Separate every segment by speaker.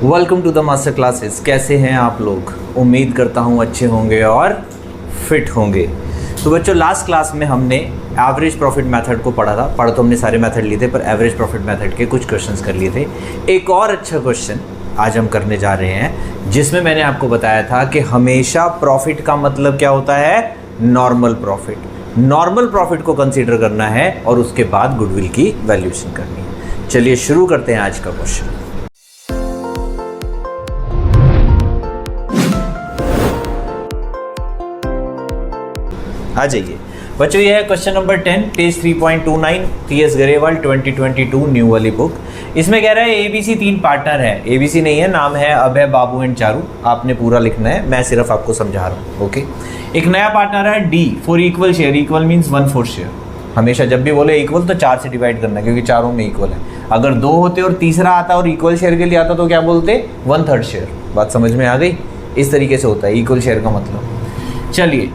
Speaker 1: Welcome to the master classes. कैसे हैं आप लोग? उम्मीद करता हूँ अच्छे होंगे और फिट होंगे। तो बच्चों, लास्ट क्लास में हमने एवरेज प्रॉफिट मेथड को पढ़ा था। पढ़ तो हमने सारे मेथड लिए थे, पर एवरेज प्रॉफिट मेथड के कुछ क्वेश्चंस कर लिए थे। एक और अच्छा क्वेश्चन आज हम करने जा रहे हैं, जिसमें मैंने आपको बताया था कि हमेशा प्रॉफिट का मतलब क्या होता है? Normal profit. नॉर्मल प्रॉफिट को कंसीडर करना है और उसके बाद गुडविल की वैल्यूएशन करनी है। चलिए शुरू करते हैं आज का क्वेश्चन। आ जाइए बच्चों, ये है question number 10, page 3.29, TS Grewal 2022 new वाली बुक। इसमें कह रहा है एबीसी 3 पार्टनर है। एबीसी नहीं है, नाम है अभय, बाबू एंड चारू। आपने पूरा लिखना है, मैं सिर्फ आपको समझा रहा हूँ। ओके, एक नया पार्टनर है D for equal share. Equal means 1/4 share. हमेशा जब भी बोले इक्वल तो 4 से डिवाइड करना है, क्योंकि चारों में इक्वल है। अगर 2 होते और तीसरा आता और इक्वल शेयर के लिए आता तो क्या बोलते? 1/3 शेयर। बात समझ में आ गई? इस तरीके से होता है इक्वल शेयर का मतलब। चलिए,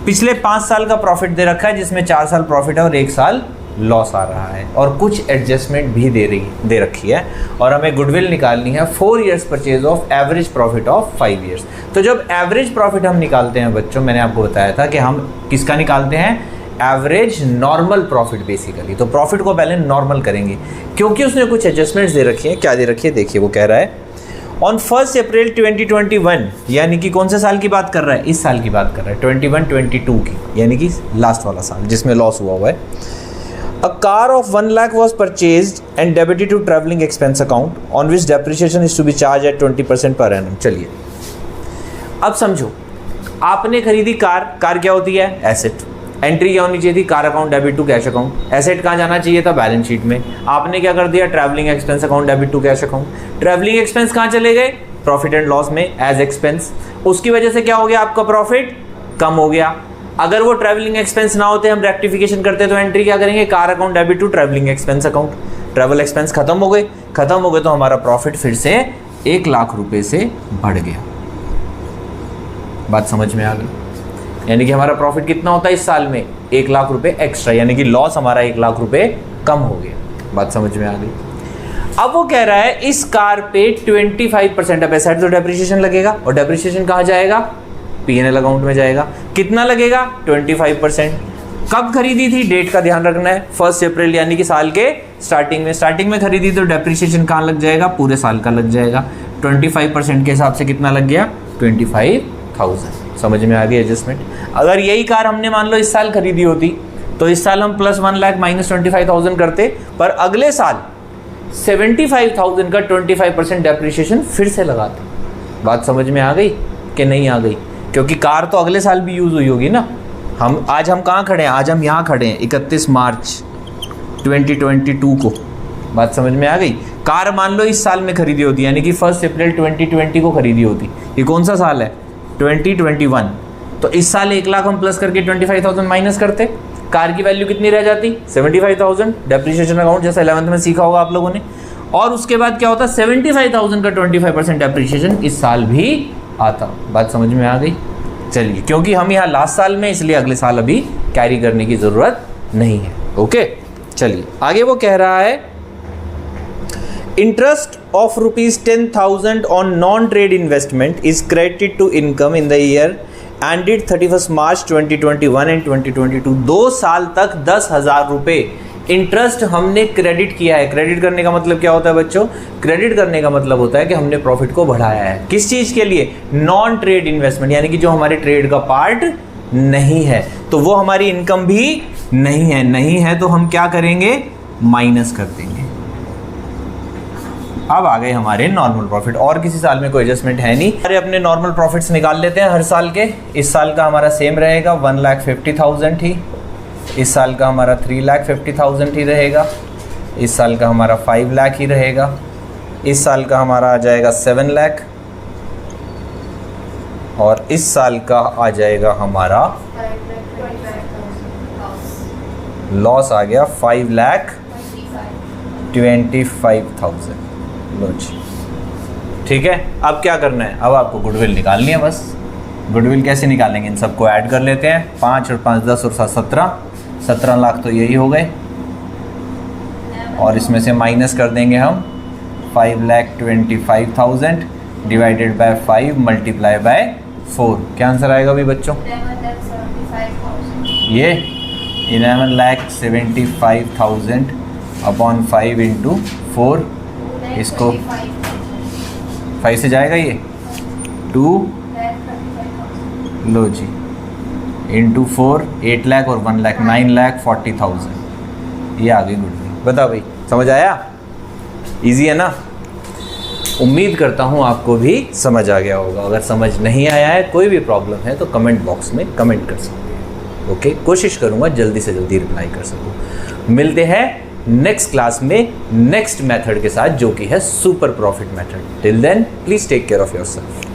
Speaker 1: पिछले 5 साल का प्रॉफिट दे रखा है, जिसमें 4 साल प्रॉफिट है और 1 साल लॉस आ रहा है, और कुछ एडजस्टमेंट भी दे रखी है। और हमें गुडविल निकालनी है 4 years purchase of average profit of 5 years. तो जब एवरेज प्रॉफिट हम निकालते हैं बच्चों, मैंने आपको बताया था कि हम किसका निकालते हैं? Average normal profit basically. तो प्रॉफिट को पहले नॉर्मल करेंगे, क्योंकि उसने कुछ एडजस्टमेंट्स दे रखी है। क्या दे रखी है देखिए, वो कह रहा है ऑन 1 अप्रैल 2021, यानी कि कौन से साल की बात कर रहा है? इस साल की बात कर रहा है, 21-22 की, यानी कि लास्ट वाला साल जिसमें लॉस हुआ है। A car of 1 lakh was purchase and debited to travelling expense account on which depreciation is to be charge at 20% per annum. चलिए अब समझो, आपने खरीदी कार। कार क्या होती है? एसेट। एंट्री क्या होनी चाहिए थी? Car account debit to cash account. Asset कहाँ जाना चाहिए था? बैलेंस शीट में। आपने क्या कर दिया? Travelling expense account debit to cash account. Travelling expense कहाँ चले गए? प्रॉफिट एंड लॉस में एज एक्सपेंस। उसकी वजह से क्या हो गया? आपका प्रॉफिट कम हो गया। अगर वो ट्रैवलिंग एक्सपेंस ना होते, हम रेक्टिफिकेशन करते, तो एंट्री क्या करेंगे? Car account debit to travelling expense account. Travel expense खत्म हो गए तो हमारा प्रॉफिट फिर से 1 लाख रुपए से बढ़ गया। बात समझ में आ गई? यानी कि हमारा प्रॉफिट कितना होता है इस साल में? 1 लाख रुपए एक्स्ट्रा, यानी कि लॉस हमारा 1 लाख रुपए कम हो गया। बात समझ में आ गई? अब वो कह रहा है इस कार पे 25% अब एसेट तो डेप्रिसिएशन लगेगा, और डेप्रिसिएशन कहाँ जाएगा? पीएनएल अकाउंट में जाएगा। कितना लगेगा? 25%। कब खरीदी थी? डेट का ध्यान रखना है, 1 अप्रैल, यानी कि साल के स्टार्टिंग में खरीदी, तो डेप्रिसिएशन कहाँ लग जाएगा? पूरे साल का लग जाएगा। 25% के हिसाब से कितना लग गया? 25,000। समझ में आ गई एडजस्टमेंट? अगर यही कार हमने मान लो इस साल खरीदी होती, तो इस साल हम +1 लाख -25,000 करते, पर अगले साल 75,000 का 25% डेप्रिसिएशन फिर से लगाते। बात समझ में आ गई कि नहीं आ गई? क्योंकि कार तो अगले साल भी यूज़ हुई होगी ना। आज हम कहाँ खड़े हैं? आज हम यहाँ खड़े हैं 31 मार्च 2022 को। बात समझ में आ गई? कार मान लो इस साल में खरीदी होती, यानी कि 1 अप्रैल 2020 को खरीदी होती। ये कौन सा साल है? 2021। तो इस साल 1 लाख हम प्लस करके 25,000 माइनस करते, कार की वैल्यू कितनी रह जाती? 75,000। डेप्रिसिएशन अकाउंट जैसे 11th में सीखा होगा आप लोगों ने। और उसके बाद क्या होता? 75,000 का 25% डेप्रिसिएशन इस साल भी आता। बात समझ में आ गई? चलिए, क्योंकि हम यहाँ लास्ट साल में, इसलिए अगले साल अभी कैरी करने की ज़रूरत नहीं है। ओके, चलिए आगे। वो कह रहा है interest of ₹10,000 on non-trade investment is credited to income in the year ended 31st March 2021 and 2022। 2 साल तक 10,000 रुपये इंटरेस्ट हमने क्रेडिट किया है। क्रेडिट करने का मतलब क्या होता है बच्चों? क्रेडिट करने का मतलब होता है कि हमने प्रॉफिट को बढ़ाया है। किस चीज़ के लिए? नॉन ट्रेड इन्वेस्टमेंट, यानी कि जो हमारे ट्रेड का पार्ट नहीं है, तो वो हमारी इनकम भी नहीं है तो हम क्या करेंगे? माइनस कर देंगे। अब आ गए हमारे नॉर्मल प्रॉफिट, और किसी साल में कोई एडजस्टमेंट है नहीं। अरे अपने नॉर्मल प्रॉफिट्स निकाल लेते हैं हर साल के। इस साल का हमारा सेम रहेगा, 1,50,000 ही। इस साल का हमारा 3,50,000 ही रहेगा। इस साल का हमारा 5 लाख ही रहेगा। इस साल का हमारा आ जाएगा 7 लाख, और इस साल का आ जाएगा हमारा लॉस आ गया 5,25,000। लो जी, ठीक है। अब क्या करना है? अब आपको गुडविल निकालनी है बस। गुडविल कैसे निकालेंगे? इन सबको ऐड कर लेते हैं। 5 और 5 10 और 7 17 लाख तो यही हो गए, और इसमें से माइनस कर देंगे हम 5,25,000 डिवाइडेड बाय 5 मल्टीप्लाई बाय 4। क्या आंसर आएगा अभी बच्चों? ये 11,75,000 अपॉन 5 इंटू 4, इसको 5 से जाएगा ये 2 लो जी इंटू 4, 8 लाख और 1 लाख 9,40,000 ये आ गई गुड। बता भाई समझ आया? इजी है ना? उम्मीद करता हूँ आपको भी समझ आ गया होगा। अगर समझ नहीं आया है, कोई भी प्रॉब्लम है तो कमेंट बॉक्स में कमेंट कर सकते हैं। ओके, कोशिश करूँगा जल्दी से जल्दी रिप्लाई कर सकूँ। मिलते हैं नेक्स्ट क्लास में नेक्स्ट मेथड के साथ, जो कि है super profit method. Till then please take care of yourself.